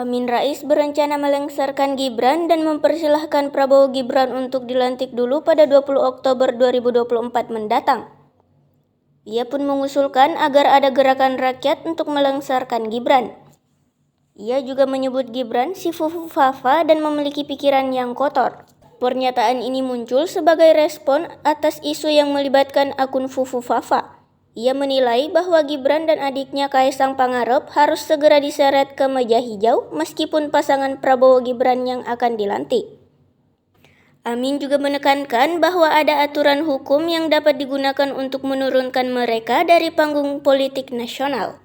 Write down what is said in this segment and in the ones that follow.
Amin Rais berencana melengsarkan Gibran dan mempersilahkan Prabowo Gibran untuk dilantik dulu pada 20 Oktober 2024 mendatang. Ia pun mengusulkan agar ada gerakan rakyat untuk melengsarkan Gibran. Ia juga menyebut Gibran si Fufu Fafa dan memiliki pikiran yang kotor. Pernyataan ini muncul sebagai respon atas isu yang melibatkan akun Fufu Fafa. Ia menilai bahwa Gibran dan adiknya Kaesang Pangarep harus segera diseret ke meja hijau meskipun pasangan Prabowo Gibran yang akan dilantik. Amin juga menekankan bahwa ada aturan hukum yang dapat digunakan untuk menurunkan mereka dari panggung politik nasional.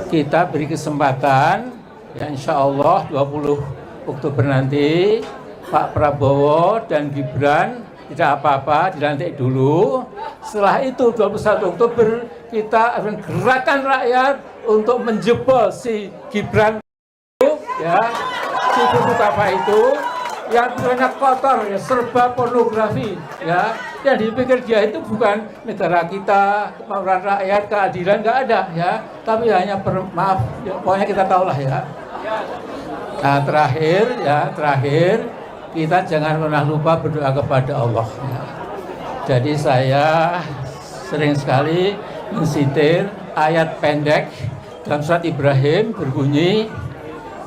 Kita beri kesempatan, ya insya Allah 20 Oktober nanti Pak Prabowo dan Gibran tidak apa-apa dilantik dulu. Setelah itu 21 Oktober kita akan gerakan rakyat untuk menjebol si Gibran itu, ya si Fufu Fafa itu yang banyak kotor, ya serba pornografi, ya yang dipikir dia itu bukan negara kita, kemauan rakyat, keadilan nggak ada, ya tapi hanya maaf, ya, pokoknya kita tahulah ya. Nah terakhir kita jangan pernah lupa berdoa kepada Allah. Ya. Jadi saya sering sekali mensitir ayat pendek dalam surat Ibrahim berbunyi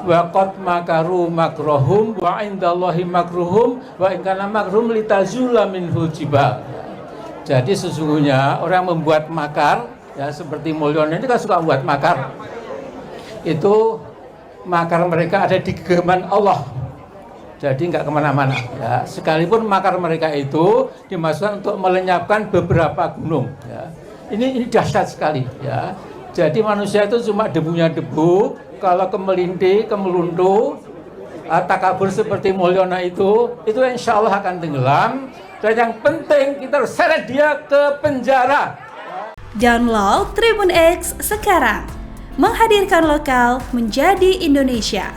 waqad makaru makrohum wa indallahi makruhum wa in kana makruhum litazula minhul jibal. Jadi sesungguhnya orang membuat makar, ya seperti Mulyono ini kan suka membuat makar. Itu makar mereka ada di genggaman Allah. Jadi nggak kemana-mana. Ya, sekalipun makar mereka itu dimasukkan untuk melenyapkan beberapa gunung. Ya. Ini dahsyat sekali. Ya. Jadi manusia itu cuma debunya debu. Kalau kemelintih, kemeluntu, takabur seperti Mulyono itu insya Allah akan tenggelam. Dan yang penting kita harus seret dia ke penjara. Download Tribun X sekarang, menghadirkan lokal menjadi Indonesia.